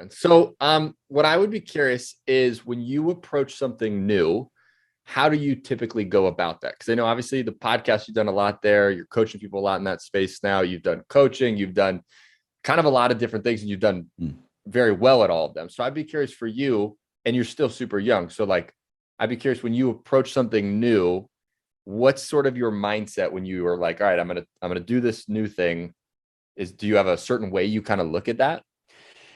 rocking. So, what I would be curious is when you approach something new, how do you typically go about that? Because I know obviously the podcast, you've done a lot there. You're coaching people a lot in that space now. You've done coaching, you've done kind of a lot of different things, and you've done very well at all of them. So I'd be curious for you, and you're still super young. So like, I'd be curious when you approach something new, what's sort of your mindset when you are like, all right, I'm gonna do this new thing. Do you have a certain way you kind of look at that?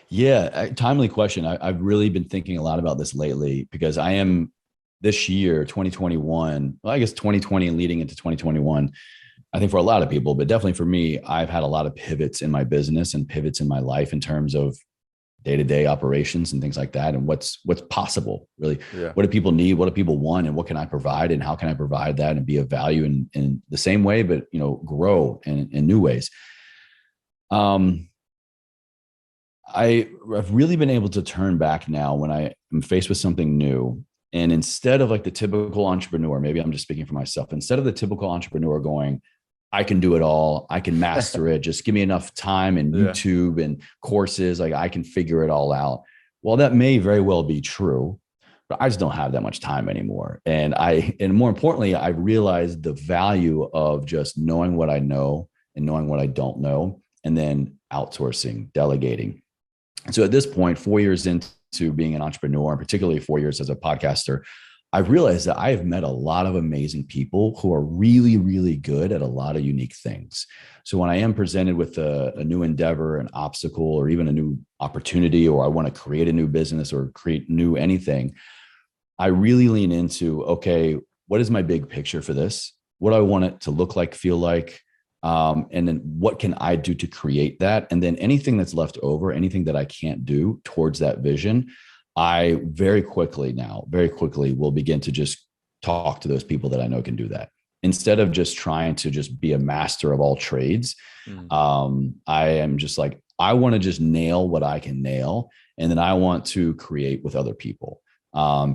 Yeah, timely question. I've really been thinking a lot about this lately because I am this year, 2021, well, I guess 2020 and leading into 2021, I think for a lot of people, but definitely for me, I've had a lot of pivots in my business and pivots in my life in terms of day-to-day operations and things like that. And what's possible really, what do people need? What do people want? And what can I provide? And how can I provide that and be of value in the same way, but, grow in new ways. I've really been able to turn back now when I am faced with something new. And instead of like the typical entrepreneur, maybe I'm just speaking for myself, instead of the typical entrepreneur going, I can do it all, I can master it, just give me enough time and YouTube and courses, like I can figure it all out. Well, that may very well be true, but I just don't have that much time anymore. And more importantly, I realized the value of just knowing what I know and knowing what I don't know, and then outsourcing, delegating. So at this point, 4 years into being an entrepreneur, and particularly 4 years as a podcaster, I've realized that I have met a lot of amazing people who are really, really good at a lot of unique things. So when I am presented with a new endeavor, an obstacle, or even a new opportunity, or I want to create a new business or create new anything, I really lean into, okay, what is my big picture for this? What do I want it to look like, feel like? And then what can I do to create that? And then anything that's left over, anything that I can't do towards that vision, I very quickly will begin to just talk to those people that I know can do that. Instead of just trying to just be a master of all trades, I am just like, I want to just nail what I can nail. And then I want to create with other people.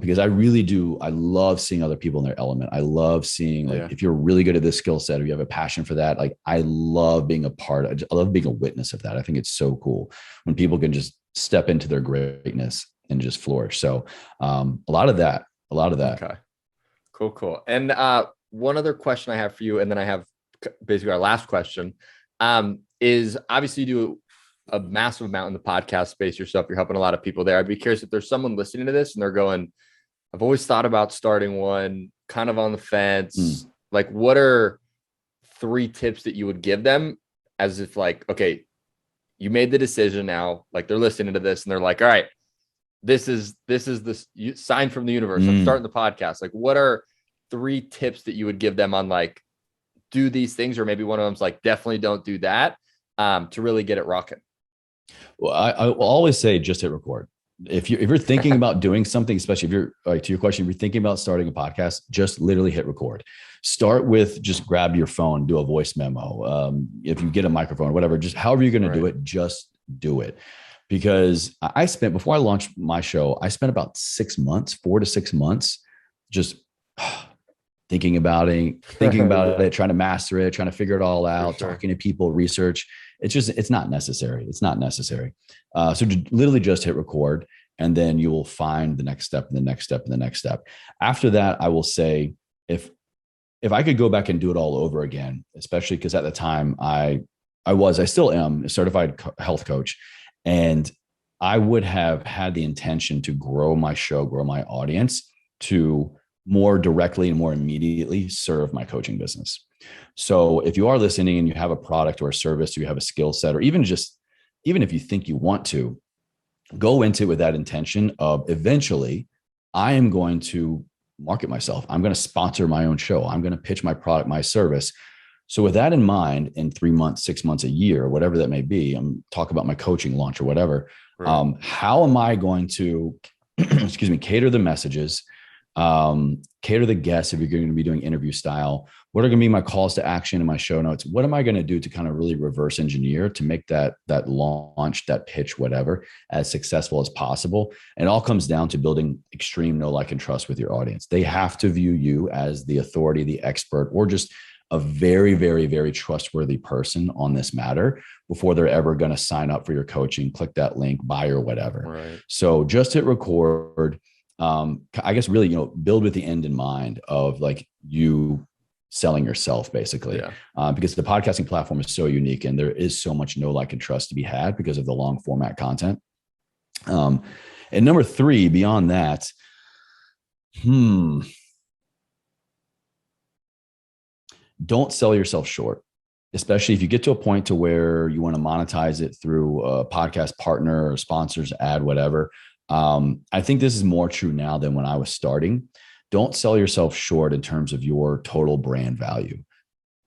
Because I really do. I love seeing other people in their element. I love seeing if you're really good at this skill set or you have a passion for that, like I love being I love being a witness of that. I think it's so cool when people can just step into their greatness and just flourish. So a lot of that. Okay, cool. And one other question I have for you, and then I have basically our last question, is obviously you do a massive amount in the podcast space yourself. You're helping a lot of people there. I'd be curious if there's someone listening to this and they're going, I've always thought about starting one, kind of on the fence. Like, what are 3 tips that you would give them as if like, okay, you made the decision now, like they're listening to this and they're like, all right, this is sign from the universe. I'm starting the podcast. Like, what are 3 tips that you would give them on like, do these things? Or maybe one of them's like, definitely don't do that, to really get it rocking. Well, I will always say just hit record. If you're thinking about doing something, especially if you're like to your question, if you're thinking about starting a podcast, just literally hit record. Start with just grab your phone, do a voice memo. If you get a microphone, whatever, just however you're going to do it, just do it. Because before I launched my show, I spent about 4 to 6 months, just thinking about it, trying to master it, trying to figure it all out, talking to people, research. It's not necessary. It's not necessary. So literally just hit record, and then you will find the next step and the next step and the next step. After that, I will say, if I could go back and do it all over again, especially because at the time I still am a certified health coach, and I would have had the intention to grow my show, grow my audience to more directly and more immediately serve my coaching business. So if you are listening and you have a product or a service, or you have a skill set, or even if you think you want to, go into it with that intention of eventually I am going to market myself. I'm going to sponsor my own show. I'm going to pitch my product, my service. So with that in mind, in 3 months, 6 months, a year, whatever that may be, I'm talking about my coaching launch or whatever. Right. How am I going to, cater the messages, cater the guests if you're going to be doing interview style? What are going to be my calls to action in my show notes? What am I going to do to kind of really reverse engineer to make that launch, that pitch, whatever, as successful as possible? And it all comes down to building extreme know, like, and trust with your audience. They have to view you as the authority, the expert, or just a very, very, very trustworthy person on this matter before they're ever going to sign up for your coaching, click that link, buy or whatever. Right. So just hit record. I guess really, build with the end in mind of like you selling yourself basically, because the podcasting platform is so unique and there is so much know, like, and trust to be had because of the long format content. And number 3, beyond that, don't sell yourself short, especially if you get to a point to where you want to monetize it through a podcast partner or sponsors, ad, whatever. I think this is more true now than when I was starting. Don't sell yourself short in terms of your total brand value.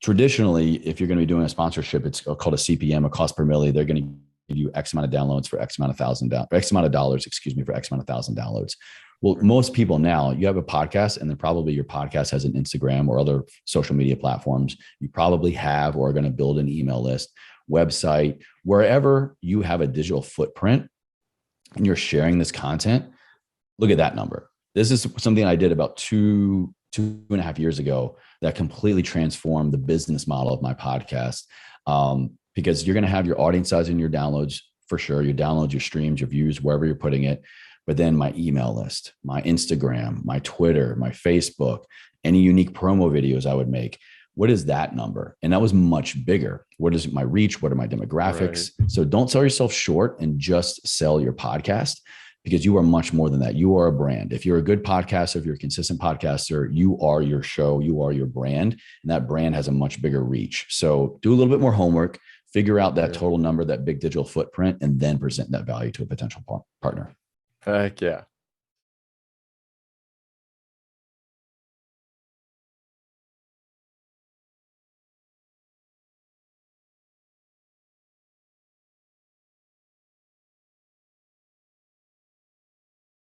Traditionally, if you're going to be doing a sponsorship, it's called a CPM, a cost per milli. They're going to give you X amount of downloads for X amount of dollars, for X amount of thousand downloads. Well, most people now, you have a podcast and then probably your podcast has an Instagram or other social media platforms. You probably have or are going to build an email list, website, wherever you have a digital footprint and you're sharing this content. Look at that number. This is something I did about two and a half years ago that completely transformed the business model of my podcast. Because you're going to have your audience size and your downloads for sure, your downloads, your streams, your views, wherever you're putting it. But then my email list, my Instagram, my Twitter, my Facebook, any unique promo videos I would make. What is that number? And that was much bigger. What is my reach? What are my demographics? Right. So don't sell yourself short and just sell your podcast, because you are much more than that. You are a brand. If you're a good podcaster, if you're a consistent podcaster, you are your show, you are your brand, and that brand has a much bigger reach. So do a little bit more homework, figure out that total number, that big digital footprint, and then present that value to a potential partner. Heck yeah.